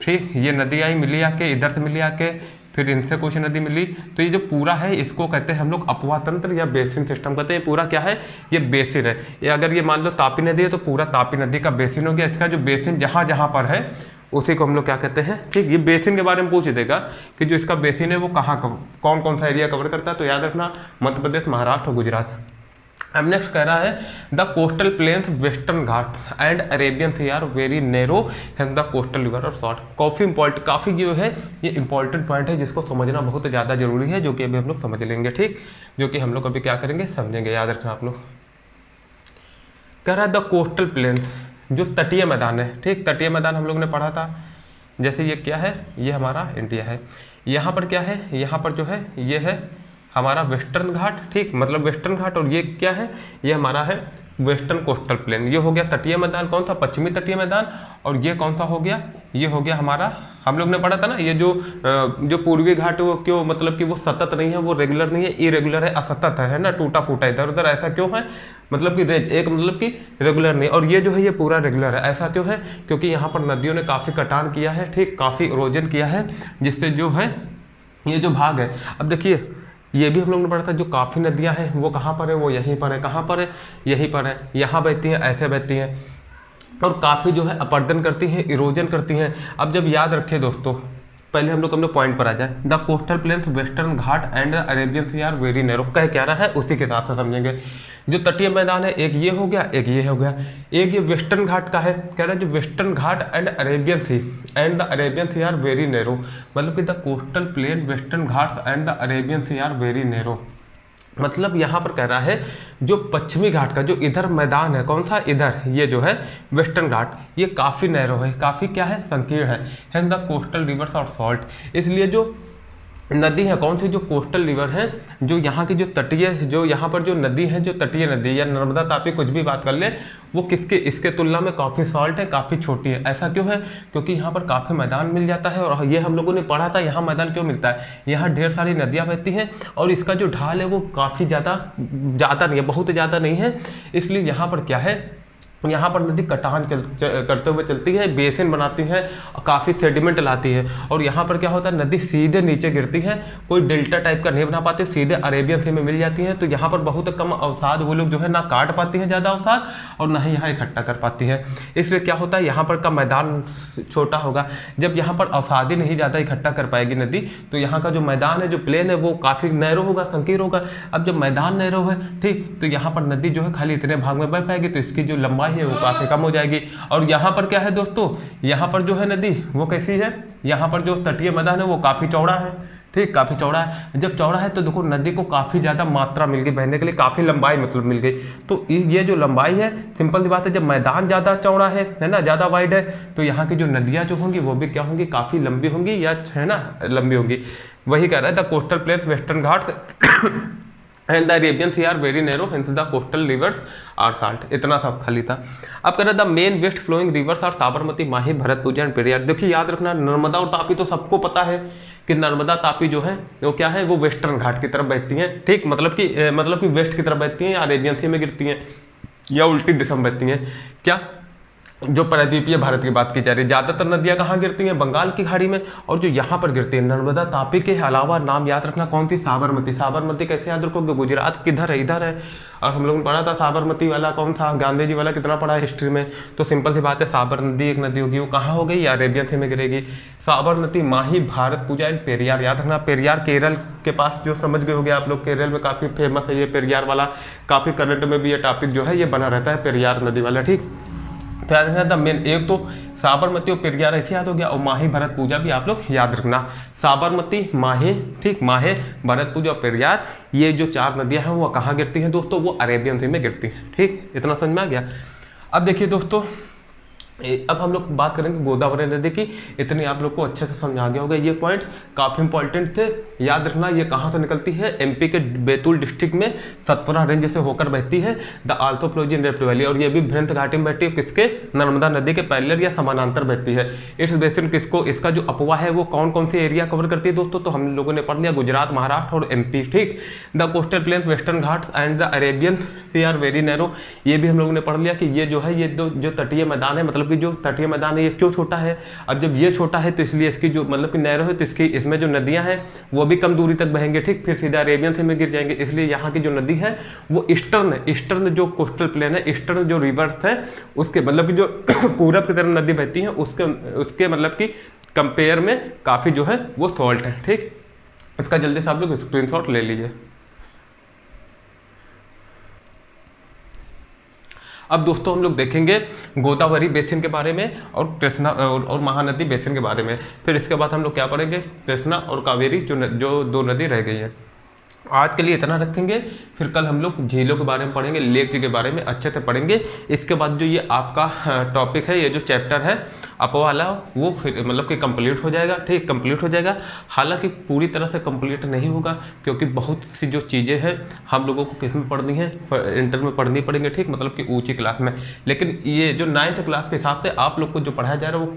ठीक, ये नदी आई मिली आके, इधर से मिली आके, फिर इनसे कुछ नदी मिली, तो ये जो पूरा है इसको कहते हैं हम लोग अपवाह तंत्र या बेसिन सिस्टम कहते हैं। ये पूरा क्या है, ये बेसिन है। ये अगर ये मान लो तापी नदी है तो पूरा तापी नदी का बेसिन हो गया। इसका जो बेसिन जहाँ जहाँ पर है उसी को हम लोग क्या कहते हैं, ठीक। ये बेसिन के बारे में पूछ देगा कि जो इसका बेसिन है वो कहाँ कौन कौन सा एरिया कवर करता है, तो याद रखना मध्य प्रदेश, महाराष्ट्र और गुजरात। अब नेक्स्ट कह रहा है the coastal plains western Ghats and Arabian sea are very narrow and the coastal river और शॉर्ट। काफ़ी जो है ये इंपॉर्टेंट पॉइंट है जिसको समझना बहुत ज़्यादा जरूरी है, जो कि अभी हम लोग समझ लेंगे, ठीक, जो कि हम लोग अभी क्या करेंगे, समझेंगे। याद रखना आप लोग। कह रहा है द कोस्टल प्लेन्स, जो तटीय मैदान है, ठीक, तटीय मैदान हम लोग ने पढ़ा था। जैसे ये क्या है, ये हमारा इंडिया है, यहाँ पर क्या है, यहाँ पर जो है ये है हमारा वेस्टर्न घाट, ठीक, मतलब वेस्टर्न घाट, और ये क्या है, ये हमारा है वेस्टर्न कोस्टल प्लेन। ये हो गया तटीय मैदान, कौन सा, पश्चिमी तटीय मैदान। और ये कौन सा हो गया, ये हो गया हमारा, हम लोग ने पढ़ा था ना, ये जो पूर्वी घाट वो क्यों, मतलब कि वो सतत नहीं है, वो रेगुलर नहीं है, इरेगुलर है, असतत है ना, टूटा फूटा इधर उधर, ऐसा क्यों है, मतलब कि एक मतलब कि रेगुलर नहीं। और ये जो है ये पूरा रेगुलर है, ऐसा क्यों है, क्योंकि यहाँ पर नदियों ने काफ़ी कटान किया है, ठीक, काफ़ी इरोजन किया है, जिससे जो है ये जो भाग है। अब देखिए ये भी हम लोग ने पढ़ा था, जो काफ़ी नदियां हैं वो कहाँ पर है, वो यहीं पर है, कहाँ पर है, यहीं पर है, यहाँ बहती हैं, ऐसे बहती हैं, और काफ़ी जो है अपर्दन करती हैं, इरोजन करती हैं। अब जब याद रखें दोस्तों, पहले हम लोग पॉइंट पर आ जाए, the coastal plains western Ghat and the Arabian sea are very narrow, कह क्या रहा है उसी के हिसाब से समझेंगे। जो तटीय मैदान है एक ये हो गया, एक ये हो गया, एक ये वेस्टर्न घाट का है, कह रहा है जो western Ghat and the Arabian sea are very narrow, मतलब कि the coastal plain western Ghats and the Arabian sea are very narrow. मतलब यहाँ पर कह रहा है जो पश्चिमी घाट का जो इधर मैदान है, कौन सा, इधर, ये जो है वेस्टर्न घाट, ये काफ़ी नैरो है, काफ़ी क्या है, संकीर्ण है, हैंड द कोस्टल रिवर्स और सॉल्ट। इसलिए जो नदी है कौन सी, जो कोस्टल रिवर है, जो यहाँ की जो तटीय, जो यहाँ पर जो नदी है, जो तटीय नदी या नर्मदा तापी कुछ भी बात कर ले, वो किसके, इसके तुलना में काफ़ी सॉल्ट है, काफ़ी छोटी है। ऐसा क्यों है, क्योंकि यहाँ पर काफ़ी मैदान मिल जाता है, और ये हम लोगों ने पढ़ा था, यहाँ मैदान क्यों मिलता है, यहाँ ढेर सारी नदियाँ बहती हैं, और इसका जो ढाल है वो काफ़ी ज़्यादा नहीं है, बहुत ज़्यादा नहीं है, इसलिए यहाँ पर क्या है, यहाँ पर नदी कटान करते हुए चलती है, बेसिन बनाती है, काफ़ी सेडिमेंट लाती है, और यहाँ पर क्या होता है, नदी सीधे नीचे गिरती है, कोई डेल्टा टाइप का नहीं बना पाती, सीधे अरेबियन सी में मिल जाती है। तो यहाँ पर बहुत कम अवसाद वो लोग जो है ना काट पाती हैं ज़्यादा अवसाद, और ना ही यहाँ इकट्ठा कर पाती है। इसलिए क्या होता है, यहाँ पर का मैदान छोटा होगा। जब यहाँ पर अवसाद ही नहीं ज़्यादा इकट्ठा कर पाएगी नदी, तो यहाँ का जो मैदान है, जो प्लेन है, वो काफ़ी नैरो होगा, संकीर्ण होगा। अब जब मैदान नैरो है, ठीक, तो यहाँ पर नदी जो है खाली इतने भाग में बह पाएगी, तो इसकी जो लंबाई है वो काफ़ी कम हो जाएगी। और यहाँ पर क्या है दोस्तों, यहाँ पर जो है नदी वो कैसी है, यहाँ पर जो तटीय मैदान है वो काफ़ी चौड़ा है, ठीक, काफ़ी चौड़ा है। जब चौड़ा है तो देखो नदी को काफ़ी ज़्यादा मात्रा मिल गई बहने के लिए, काफ़ी लंबाई मतलब मिल गई। तो ये जो लंबाई है, सिंपल सी बात है, जब मैदान ज़्यादा चौड़ा है ना, ज़्यादा वाइड है, तो यहाँ की जो नदियाँ जो होंगी वो भी क्या होंगी, काफ़ी लंबी होंगी, या है ना लंबी होंगी। वही कह रहा है the coastal plains western Ghats and the Arabian sea are very narrow and the coastal rivers are short. इतना सब खाली था। अब कह रहा the main west flowing rivers are Sabarmati, Mahi, Bharatpur and Periyar. देखिए याद रखना, नर्मदा और तापी तो सबको पता है कि नर्मदा तापी जो है वो क्या है, वो वेस्टर्न घाट की तरफ बहती हैं, ठीक, मतलब कि वेस्ट की तरफ बहती हैं, या अरेबियन सी में गिरती हैं, या उल्टी दिशा में बहती हैं। क्या जो प्रायद्वीपीय भारत की बात की जा रही है, ज़्यादातर नदियाँ कहाँ गिरती हैं, बंगाल की खाड़ी में, और जो यहाँ पर गिरती है नर्मदा तापी के अलावा नाम याद रखना कौन सी, साबरमती। साबरमती कैसे याद रखोगे, गुजरात किधर है, इधर है। और हम लोगों ने पढ़ा था साबरमती वाला कौन था, गांधी जी वाला कितना पढ़ा है हिस्ट्री में। तो सिंपल सी बात है, साबर नदी एक नदी होगी, वो कहाँ हो गई, अरेबियन सी में गिरेगी। साबरमती, माही, भारत पूजा एंड पेरियार याद रखना। पेरियार केरल के पास, जो समझ गए होंगे आप लोग, केरल में काफ़ी फेमस है ये पेरियार वाला, काफ़ी करंट में भी ये टॉपिक जो है ये बना रहता है, पेरियार नदी वाला, ठीक। तो याद रखना था मेन, एक तो साबरमती और पेरियार ऐसे याद हो गया, और माही भरत पूजा भी आप लोग याद रखना। साबरमती, माहे, ठीक, माहे, भरत पूजा और पेरियार, ये जो 4 नदियां हैं वो कहाँ गिरती हैं दोस्तों, वो अरेबियन सी में गिरती हैं, ठीक। इतना समझ में आ गया। अब देखिए दोस्तों, अब हम लोग बात करेंगे गोदावरी नदी की। इतनी आप लोग को अच्छे से समझ आ गया होगा, ये पॉइंट काफ़ी इंपॉर्टेंट थे, याद रखना। ये कहाँ से निकलती है, एमपी के बैतूल डिस्ट्रिक्ट में सतपुरा रेंज से होकर बहती है, the Alto flows in rift valley, और ये भी भ्रंथ घाटी में बहती है, किसके, नर्मदा नदी के पैरेलल या समानांतर बहती है। इस बेसिन किसको, इसका जो अपवा है वो कौन कौन सी एरिया कवर करती है दोस्तों, तो हम लोगों ने पढ़ लिया गुजरात, महाराष्ट्र और एमपी, ठीक। The coastal plains, western Ghat and the Arabian sea are very narrow, ये भी हम लोगों ने पढ़ लिया कि ये जो है, ये जो तटीय मैदान है, मतलब कि जो तटीय मैदान है ये क्यों छोटा है। अब जब ये छोटा है तो इसलिए इसकी जो मतलब कि नैरो है, तो इसकी इसमें जो नदियां हैं वो भी कम दूरी तक बहेंगे, ठीक। फिर सीधा अरेबियन सी में गिर जाएंगे, इसलिए यहाँ की जो नदी है वो ईस्टर्न जो कोस्टल प्लेन है, ईस्टर्न जो रिवर्स है उसके मतलब कि जो पूरब की तरफ नदी बहती है उसके मतलब कि कंपेयर में काफ़ी जो है वो सॉल्ट है, ठीक। इसका जल्दी से आप लोग स्क्रीनशॉट ले लीजिए। अब दोस्तों हम लोग देखेंगे गोदावरी बेसिन के बारे में और कृष्णा और महानदी बेसिन के बारे में। फिर इसके बाद हम लोग क्या पढ़ेंगे, कृष्णा और कावेरी जो 2 नदी रह गई हैं। आज के लिए इतना रखेंगे, फिर कल हम लोग झीलों के बारे में पढ़ेंगे, लेक जी के बारे में अच्छे से पढ़ेंगे। इसके बाद जो ये आपका टॉपिक है, ये जो चैप्टर है अप वाला, वो फिर मतलब कि कंप्लीट हो जाएगा, ठीक, कंप्लीट हो जाएगा। हालांकि पूरी तरह से कंप्लीट नहीं होगा, क्योंकि बहुत सी जो चीज़ें हैं हम लोगों को किस में पढ़नी है, इंटर में पढ़नी पड़ेंगे, ठीक, मतलब कि ऊँची क्लास में। लेकिन ये जो 9th क्लास के हिसाब से आप लोग को जो पढ़ाया जा रहा है वो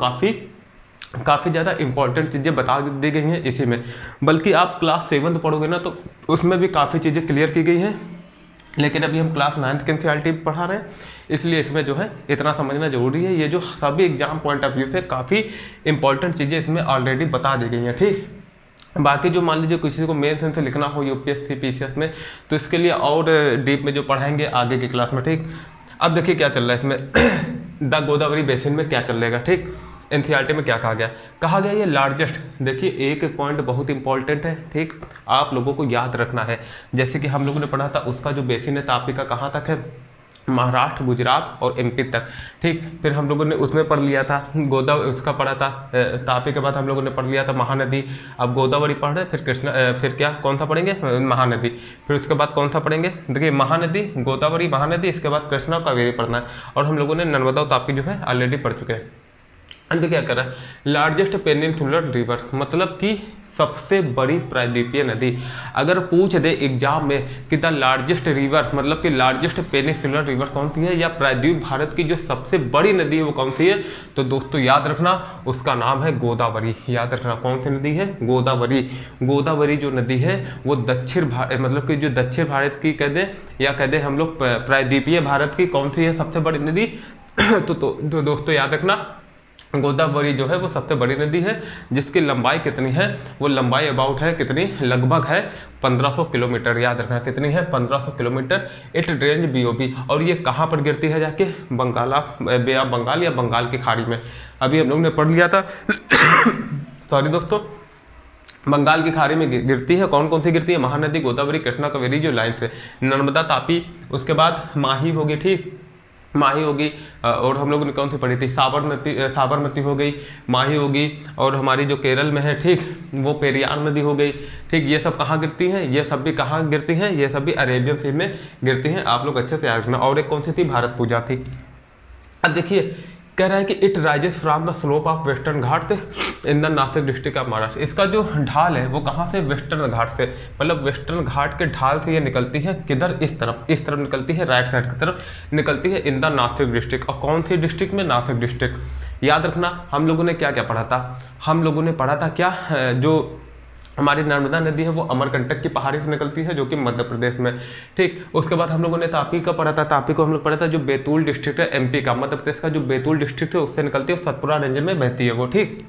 काफ़ी ज़्यादा इंपॉर्टेंट चीज़ें बता दी गई हैं इसी में। बल्कि आप क्लास 7 पढ़ोगे ना तो उसमें भी काफ़ी चीज़ें क्लियर की गई हैं, लेकिन अभी हम क्लास 9th के एनसीईआरटी पढ़ा रहे हैं, इसलिए इसमें जो है इतना समझना जरूरी है। ये जो सभी एग्जाम पॉइंट ऑफ व्यू से काफ़ी इंपॉर्टेंट चीज़ें इसमें ऑलरेडी बता दी गई हैं, ठीक। बाकी जो मान लीजिए किसी को मेन से लिखना हो यूपीएससी पीसीएस में, तो इसके लिए और डीप में जो पढ़ाएंगे आगे की क्लास में, ठीक। अब देखिए क्या चल रहा है इसमें, द गोदावरी बेसिन में क्या चल रहेगा, ठीक। एनसीईआरटी में क्या कहा गया ये लार्जेस्ट। देखिए एक पॉइंट बहुत इंपॉर्टेंट है, ठीक, आप लोगों को याद रखना है। जैसे कि हम लोगों ने पढ़ा था, उसका जो बेसिन है तापी का कहाँ तक है, महाराष्ट्र, गुजरात और एमपी तक, ठीक। फिर हम लोगों ने उसमें पढ़ लिया था गोदावरी, उसका पढ़ा था तापी के बाद हम लोगों ने पढ़ लिया था महानदी। अब गोदावरी पढ़ रहे, फिर कृष्णा, फिर क्या कौन सा पढ़ेंगे, महानदी। फिर उसके बाद कौन सा पढ़ेंगे, देखिए महानदी, गोदावरी, महानदी, इसके बाद कृष्णा और कावेरी पढ़ना है। और हम लोगों ने नर्मदा और तापी जो है ऑलरेडी पढ़ चुके हैं। अंत क्या कर रहा है, लार्जेस्ट पेनिनसुलर रिवर, मतलब कि सबसे बड़ी प्रायद्वीपीय नदी। अगर पूछ दे एग्जाम में कि द लार्जेस्ट रिवर, मतलब कि लार्जेस्ट पेनिनसुलर रिवर कौन सी है, या प्रायद्वीप भारत की जो सबसे बड़ी नदी है वो कौन सी है, तो दोस्तों याद रखना उसका नाम है गोदावरी। याद रखना कौन सी नदी है, गोदावरी। गोदावरी जो नदी है वो दक्षिण भारत, मतलब कि जो दक्षिण भारत की कह दें या कह दें हम लोग प्रायद्वीपीय भारत की कौन सी है सबसे बड़ी नदी तो दोस्तों याद रखना गोदावरी जो है वो सबसे बड़ी नदी है, जिसकी लंबाई कितनी है, वो लंबाई अबाउट है कितनी, लगभग है 1500 किलोमीटर। याद रखना कितनी है, 1500 किलोमीटर। इट ड्रेन्स बीओबी, और ये कहाँ पर गिरती है जाके, बे ऑफ बंगाल या बंगाल की खाड़ी में। अभी हम लोग ने पढ़ लिया था सॉरी दोस्तों, बंगाल की खाड़ी में गिरती है। कौन कौन सी गिरती है, महानदी, गोदावरी, कृष्णा, कावेरी जो लाइन है, नर्मदा, तापी, उसके बाद माही होगी, ठीक, माही होगी। और हम लोगों ने कौन सी पढ़ी थी, साबरमती हो गई, माही होगी, और हमारी जो केरल में है, ठीक, वो पेरियार नदी हो गई, ठीक। ये सब कहाँ गिरती हैं, ये सब भी कहाँ गिरती हैं, ये सब भी अरेबियन सी में गिरती हैं, आप लोग अच्छे से याद रखना। और एक कौन सी थी, भारत पूजा थी। अब देखिए कह रहा है कि it rises from the slope of western Ghat in the Nashik district of Maharashtra. इसका जो ढाल है वो कहाँ से, वेस्टर्न घाट से, मतलब वेस्टर्न घाट के ढाल से ये निकलती है, किधर, इस तरफ निकलती है, राइट साइड की तरफ निकलती है, इन द नासिक डिस्ट्रिक्ट। और कौन सी डिस्ट्रिक्ट में, नासिक डिस्ट्रिक्ट। याद रखना हम लोगों ने क्या क्या पढ़ा था, हम लोगों ने पढ़ा था क्या, जो हमारी नर्मदा नदी है वो अमरकंटक की पहाड़ी से निकलती है, जो कि मध्य प्रदेश में। ठीक, उसके बाद हम लोगों ने तापी का पढ़ा था, तापी को हम लोग पढ़ा था जो बैतूल डिस्ट्रिक्ट है एमपी का, मध्य प्रदेश का जो बैतूल डिस्ट्रिक्ट है उससे निकलती है, सतपुरा रेंज में बहती है वो। ठीक,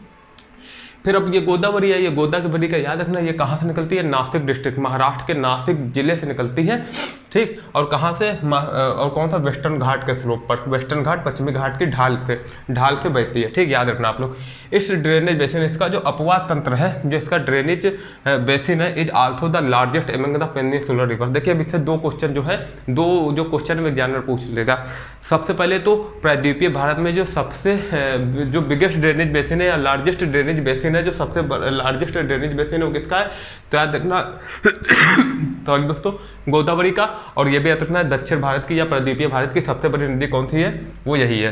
फिर अब ये गोदावरी है, ये गोदावरी का याद रखना, ये कहाँ से निकलती है, नासिक डिस्ट्रिक्ट, महाराष्ट्र के नासिक जिले से निकलती है। ठीक, और कहाँ से, और कौन सा, वेस्टर्न घाट के स्लोप पर, वेस्टर्न घाट पश्चिमी घाट की ढाल से बहती है। ठीक, याद रखना आप लोग। इस ड्रेनेज बेसिन, इसका जो अपवाह तंत्र है, जो इसका ड्रेनेज बेसिन है, is also the largest among the peninsular river. देखिए अब इससे दो क्वेश्चन जो है, दो जो क्वेश्चन में एग्जामिनर पूछ लेगा। सबसे पहले तो प्रायद्वीपीय भारत में जो सबसे जो बिगेस्ट ड्रेनेज बेसिन है या लार्जेस्ट ड्रेनेज बेसिन है, जो सबसे लार्जेस्ट ड्रेनेज बेसिन है वो किसका है, तो याद रखना तो दोस्तों गोदावरी का। और ये भी याद रखना है दक्षिण भारत की या प्रायद्वीपीय भारत की सबसे बड़ी नदी कौन सी है, वो यही है।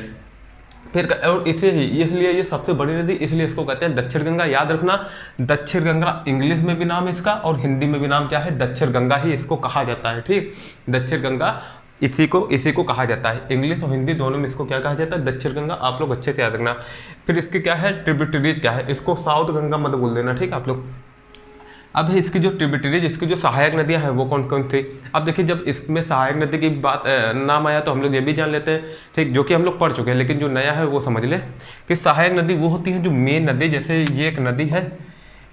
फिर और इसलिए ये सबसे बड़ी नदी, इसलिए इसको कहते हैं दक्षिण गंगा। याद रखना दक्षिण गंगा इंग्लिश में भी नाम है इसका और हिंदी में भी नाम क्या है, दक्षिण गंगा ही इसको कहा जाता है। ठीक, दक्षिण गंगा इसी को कहा जाता है, इंग्लिश और हिंदी दोनों में इसको क्या कहा जाता है, दक्षिण गंगा। आप लोग अच्छे से याद रखना। फिर इसकी क्या है, ट्रिब्यूटरीज क्या है, इसको साउथ गंगा मत बोल देना। ठीक, आप लोग अब है इसकी जो ट्रिब्यूटरीज, इसकी जो सहायक नदियां हैं वो कौन कौन थी। अब देखिए जब इसमें सहायक नदी की बात नाम आया तो हम लोग ये भी जान लेते हैं। ठीक, जो कि हम लोग पढ़ चुके हैं, लेकिन जो नया है वो समझ ले कि सहायक नदी वो होती है जो मेन नदी, जैसे ये एक नदी है,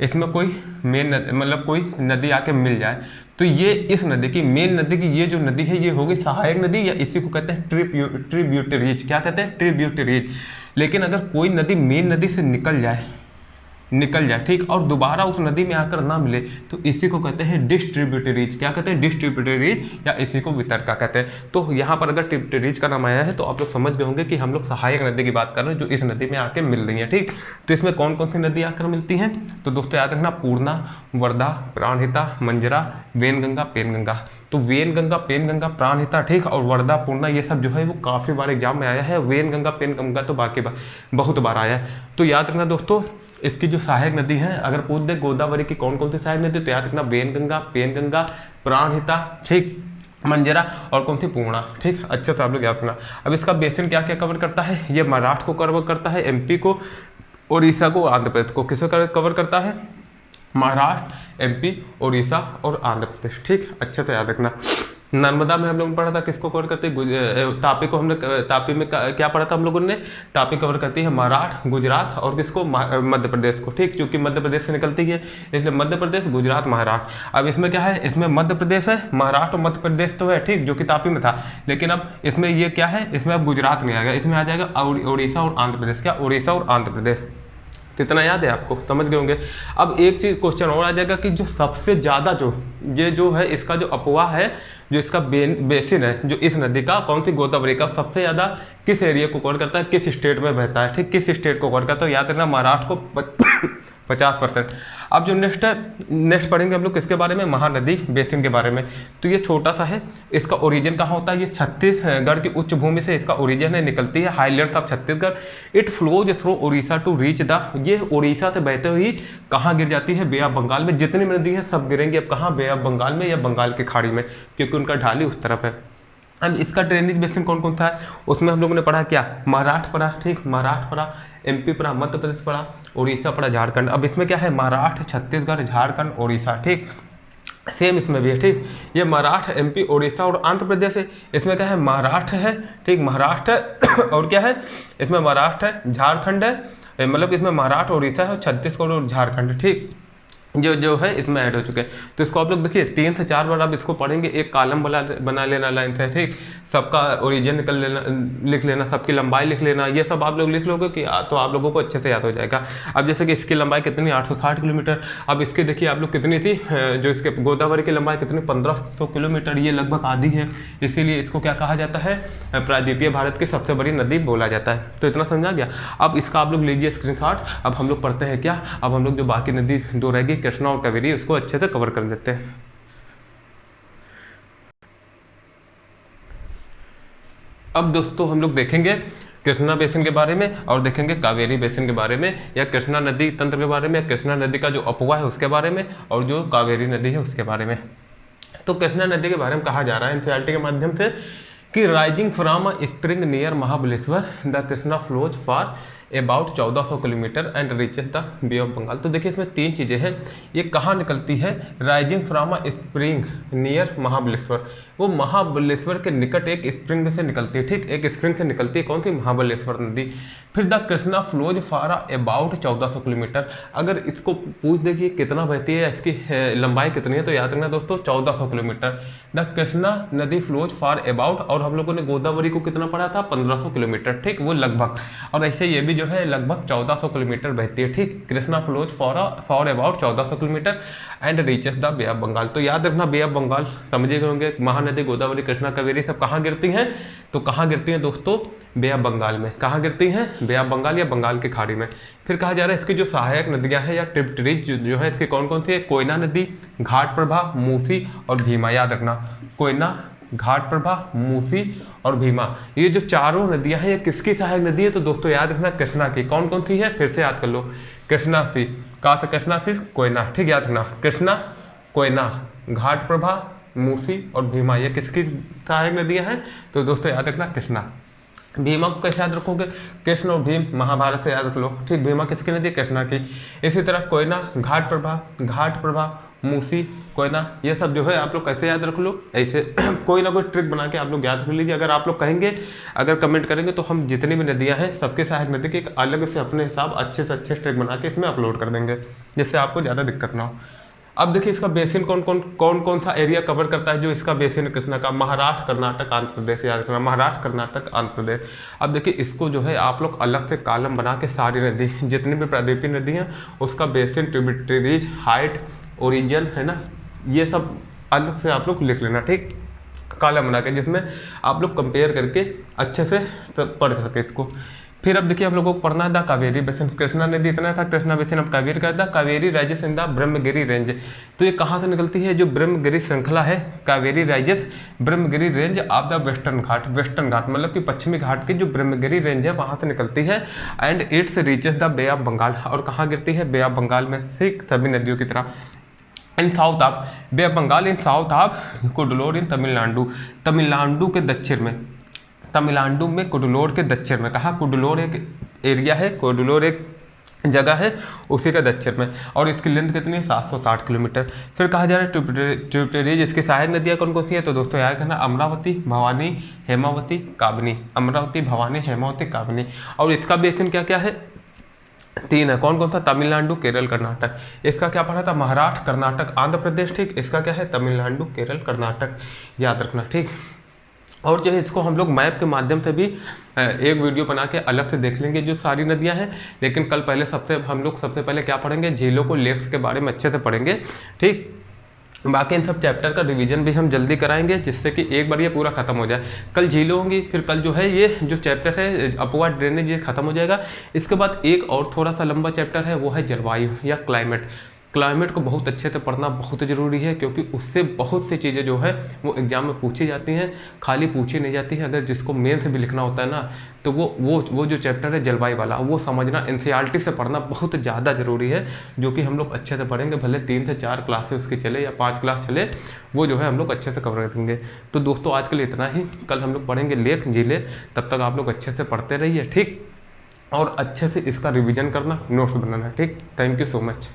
इसमें कोई मेन नदी मतलब कोई नदी आके मिल जाए तो ये इस नदी की मेन नदी की ये जो नदी है ये होगी सहायक नदी, या इसी को कहते हैं ट्रिब्यूटरीज। क्या कहते हैं, ट्रिब्यूटरीज। लेकिन अगर कोई नदी मेन नदी से निकल जाए, ठीक, और दोबारा उस नदी में आकर ना मिले तो इसी को कहते हैं डिस्ट्रीब्यूटरीज। क्या कहते हैं, डिस्ट्रीब्यूटरीज, या इसी को वितरका कहते हैं। तो यहाँ पर अगर ट्रिब्यूटरीज का नाम आया है तो आप लोग समझ गए होंगे कि हम लोग सहायक नदी की बात कर रहे हैं जो इस नदी में आके मिल रही है। ठीक, तो इसमें कौन कौन सी नदी आकर मिलती हैं, तो दोस्तों याद रखना पूर्णा, वर्धा, प्राणहिता, मंजरा, वेनगंगा, पेनगंगा। तो वेनगंगा, पेनगंगा, प्राणहिता, ठीक, और वर्धा, पूर्णा, ये सब जो है वो काफ़ी बार एग्जाम में आया है। वेनगंगा, पेनगंगा तो बाकी बहुत बार आया है। तो याद रखना दोस्तों इसकी जो सहायक नदी है, अगर पूछ दे गोदावरी की कौन कौन सी सहायक नदी, तो याद रखना वेनगंगा, पेनगंगा, प्राणहिता, ठीक, मंजरा और कौन सी, पूर्णा। ठीक, अच्छे से आप लोग याद रखना। अब इसका बेसिन क्या क्या कवर करता है, ये महाराष्ट्र को कवर करता है, एमपी को, उड़ीसा को, आंध्र प्रदेश को। किसे कवर करता है, महाराष्ट्र, एमपी, उड़ीसा और आंध्र प्रदेश। ठीक, अच्छे से याद रखना। नर्मदा में हम लोगों ने पढ़ा था किसको कवर करते हैं, तापी को। हमने तापी में क्या पढ़ा था हम लोगों ने, तापी कवर करती है महाराष्ट्र, गुजरात और किसको, मध्य प्रदेश को। ठीक, क्योंकि मध्य प्रदेश से निकलती है इसलिए मध्य प्रदेश, गुजरात, महाराष्ट्र। अब इसमें क्या है, इसमें मध्य प्रदेश है, महाराष्ट्र और मध्य प्रदेश तो है, ठीक, जो कि तापी में था, लेकिन अब इसमें ये क्या है, इसमें अब गुजरात नहीं आएगा, इसमें आ जाएगा उड़ीसा और आंध्र प्रदेश। क्या, उड़ीसा और आंध्र प्रदेश। तो इतना याद है आपको, समझ गए होंगे। अब एक चीज क्वेश्चन और आ जाएगा कि जो सबसे ज्यादा जो है इसका जो अपवाह है, जो इसका बेसिन है, जो इस नदी का, कौन सी, गोदावरी का, सबसे ज्यादा किस एरिया को कवर करता है, किस स्टेट में बहता है। ठीक, किस स्टेट को कवर करता है, याद रखना महाराष्ट्र को 50%। अब जो नेक्स्ट पढ़ेंगे हम लोग किसके बारे में, महानदी बेसिन के बारे में। तो ये छोटा सा है, इसका ओरिजिन कहाँ होता है, ये छत्तीसगढ़ की उच्च भूमि से इसका ओरिजिन है, निकलती है highlands of Chhattisgarh. It flows through Orissa to reach the, ये उड़ीसा से बहते हुई कहाँ गिर जाती है, बे ऑफ बंगाल में। जितनी नदी है सब गिरेंगी अब कहाँ, बे ऑफ बंगाल में या बंगाल की खाड़ी में, क्योंकि उनका ढाली उस तरफ है। अब इसका ड्रेनेज बेसिन कौन कौन सा है, उसमें हम लोगों ने पढ़ा क्या, महाराष्ट्र पढ़ा, ठीक, महाराष्ट्र पढ़ा, एमपी पढ़ा, मध्य प्रदेश पढ़ा, उड़ीसा पढ़ा, झारखंड। अब इसमें क्या है, महाराष्ट्र, छत्तीसगढ़, झारखंड, उड़ीसा। ठीक, सेम इसमें भी है। ठीक, ये महाराष्ट्र, एमपी, उड़ीसा और आंध्र प्रदेश है। इसमें क्या है, महाराष्ट्र है, ठीक, महाराष्ट्र और क्या है, इसमें महाराष्ट्र है, झारखंड है, मतलब इसमें महाराष्ट्र, उड़ीसा है, छत्तीसगढ़ और झारखंड। ठीक, जो है इसमें ऐड हो चुके हैं। तो इसको आप लोग देखिए 3 से 4 बार आप इसको पढ़ेंगे, एक कॉलम बना लेना लाइन से। ठीक, सबका ओरिजिन निकल लेना, लिख लेना, सबकी लंबाई लिख लेना, ये सब आप लोग लिख लोगे कि तो आप लोगों को अच्छे से याद हो जाएगा। अब जैसे कि इसकी लंबाई कितनी, 860 किलोमीटर। अब इसकी देखिए आप लोग कितनी थी, जो इसके गोदावरी की लंबाई कितनी, 1500 किलोमीटर, ये लगभग आधी है, इसीलिए इसको क्या कहा जाता है, प्रायद्वीपीय भारत की सबसे बड़ी नदी बोला जाता है। तो इतना समझा गया। अब इसका आप लोग लीजिए स्क्रीनशॉट। अब हम लोग पढ़ते हैं क्या, अब हम लोग जो बाकी नदी 2 रहेगी, कृष्णा और कावेरी, उसको अच्छे से कवर कर देते हैं। अब दोस्तों हम लोग देखेंगे कृष्णा बेसिन के बारे में और देखेंगे कावेरी बेसिन के बारे में, या कृष्णा नदी तंत्र के बारे में, कृष्णा नदी का जो अपवाह है उसके बारे में, और जो कावेरी नदी है उसके बारे में। तो कृष्णा नदी के बारे में कहा जा रहा है एनसीईआरटी के माध्यम से कि rising from a spring near Mahabaleshwar the Krishna flows for about 1400 kilometre and reaches the bay of Bengal. तो देखिए इसमें तीन चीज़ें हैं। ये कहाँ निकलती है? Rising from a spring near Mahabaleshwar. वो महाबलेश्वर के निकट एक स्प्रिंग से निकलती है, ठीक, एक स्प्रिंग से निकलती है। कौन सी? महाबलेश्वर नदी। फिर the Krishna flows for about 1400 kilometre. अगर इसको पूछ देखिए कितना बहती है, इसकी लंबाई कितनी है, तो याद रखना दोस्तों 1400 किलोमीटर। द कृष्णा नदी फ्लोज फॉर अबाउट, और हम लोगों ने गोदावरी को कितना पढ़ा था? 1500 किलोमीटर, ठीक, वो लगभग। और ऐसे ये भी जो है लगभग 1400 किलोमीटर बहती है, ठीक। Krishna flows for about 1400 kilometre and reaches the bay of Bengal. तो याद रखना बे ऑफ बंगाल समझे गए होंगे। महानदी गोदावरी, कृष्णा, कावेरी सब कहाँ गिरती हैं? तो कहाँ गिरती हैं दोस्तों? बे ऑफ बंगाल में। कहाँ गिरती हैं? बे ऑफ बंगाल या बंगाल की खाड़ी में। फिर कहा जा रहा है इसकी जो सहायक नदियां हैं या ट्रिब्यूटरीज जो है इसकी कौन कौन सी है? कोयना नदी, घाट प्रभा, मूसी और भीमा। याद रखना कोयना, घाट प्रभा, मूसी और भीमा, ये जो चारों नदियां हैं ये किसकी सहायक नदी है? तो दोस्तों याद रखना कृष्णा की। कौन कौन सी है? फिर से याद कर लो। कृष्णा सी, कहा था कृष्णा, फिर कोयना, ठीक, याद रखना कृष्णा, कोयना, घाट प्रभा, मूसी और भीमा, ये किसकी सहायक नदियां हैं? तो दोस्तों याद रखना कृष्णा। भीमा को कैसे याद रखोगे? कृष्ण और भीम महाभारत से याद रख लो, ठीक। भीमा किसकी नदी? कृष्णा की। इसी तरह कोयना, घाट प्रभा, मूसी, कोयना, ये सब जो है आप लोग कैसे याद रख लो? ऐसे कोई ना कोई ट्रिक बना के आप लोग याद रख लीजिए। अगर आप लोग कहेंगे, अगर कमेंट करेंगे तो हम जितनी भी नदियां हैं सबके सहायक नदी के एक अलग से अपने हिसाब अच्छे से अच्छे ट्रिक बना के इसमें अपलोड कर देंगे, जिससे आपको ज़्यादा दिक्कत ना हो। अब देखिए इसका बेसिन कौन सा एरिया कवर करता है? जो इसका बेसिन है कृष्णा का, महाराष्ट्र, कर्नाटक, आंध्र प्रदेश। याद रखना महाराष्ट्र, कर्नाटक, आंध्र प्रदेश। अब देखिए इसको जो है आप लोग अलग से कॉलम बना के सारी नदी, जितनी भी प्रायद्वीपीय नदी हैं उसका बेसिन, ट्रिब्यूटरीज, हाइट, ओरिजिन, है ना, ये सब अलग से आप लोग लिख लेना, ठीक, कॉलम बना के, जिसमें आप लोग कंपेयर करके अच्छे से पढ़ सके इसको। फिर अब देखिए हम लोगों को पढ़ना है द कावेरी बेसिन। कृष्णा नदी इतना था, कृष्णा बेसिन, अब कावेरी का the Kaveri rises in the Brahmagiri range. तो ये कहाँ से निकलती है? जो ब्रह्मगिरी श्रृंखला है, Kaveri rises Brahmagiri range of the western Ghat. Western Ghat मतलब कि पश्चिमी घाट की जो ब्रह्मगिरी रेंज है वहाँ से निकलती है। And it's reaches the bay of Bengal, और कहाँ गिरती है? बे ऑफ बंगाल में, ठीक, सभी नदियों की तरह। In south of bay of Bengal, in south of Cuddalore in Tamil Nadu. Tamil Nadu के दक्षिण में, तमिलनाडु में कुडलोर के दक्षिण में। कहा? कुडलोर एक एरिया है, कुडलोर एक जगह है, उसी का दक्षिण में। और इसकी लेंथ कितनी है? 760 किलोमीटर। फिर कहा जा रहा है ट्रिब्यूटरीज, इसकी सहायक नदियाँ कौन कौन सी है? तो दोस्तों याद करना अमरावती, भवानी, हेमावती, काबनी। अमरावती, भवानी, हेमावती, काबनी। और इसका बेसिन क्या क्या है? 3 है। कौन कौन सा? तमिलनाडु, केरल, कर्नाटक। इसका क्या पढ़ा था? महाराष्ट्र, कर्नाटक, आंध्र प्रदेश, ठीक। इसका क्या है? तमिलनाडु, केरल, कर्नाटक, याद रखना, ठीक। और जो है इसको हम लोग मैप के माध्यम से भी एक वीडियो बना के अलग से देख लेंगे जो सारी नदियां हैं। लेकिन कल पहले हम लोग सबसे पहले क्या पढ़ेंगे? झीलों को, लेक्स के बारे में अच्छे से पढ़ेंगे, ठीक। बाकी इन सब चैप्टर का रिवीजन भी हम जल्दी कराएंगे, जिससे कि एक बार ये पूरा खत्म हो जाए। कल झीलें होंगी, फिर कल जो है ये जो चैप्टर है अपवार्ड ड्रेनेज, ये खत्म हो जाएगा। इसके बाद एक और थोड़ा सा लंबा चैप्टर है, वो है जलवायु या क्लाइमेट। क्लाइमेट को बहुत अच्छे से पढ़ना बहुत ज़रूरी है, क्योंकि उससे बहुत सी चीज़ें जो है वो एग्जाम में पूछी जाती हैं, खाली पूछी नहीं जाती है। अगर जिसको मेन से भी लिखना होता है ना, तो वो जो चैप्टर है जलवायु वाला, वो समझना, एनसीईआरटी से पढ़ना बहुत ज़्यादा ज़रूरी है, जो कि हम लोग अच्छे से पढ़ेंगे। भले 3 से 4 क्लासेस उसकी चले या 5 क्लास चले, वो जो है हम लोग अच्छे से कवर करेंगे। तो दोस्तों आज के लिए इतना ही। कल हम लोग पढ़ेंगे लेक, झीलें। तब तक आप लोग अच्छे से पढ़ते रहिए, ठीक, और अच्छे से इसका रिविजन करना, नोट्स बनाना, ठीक। Thank you so much.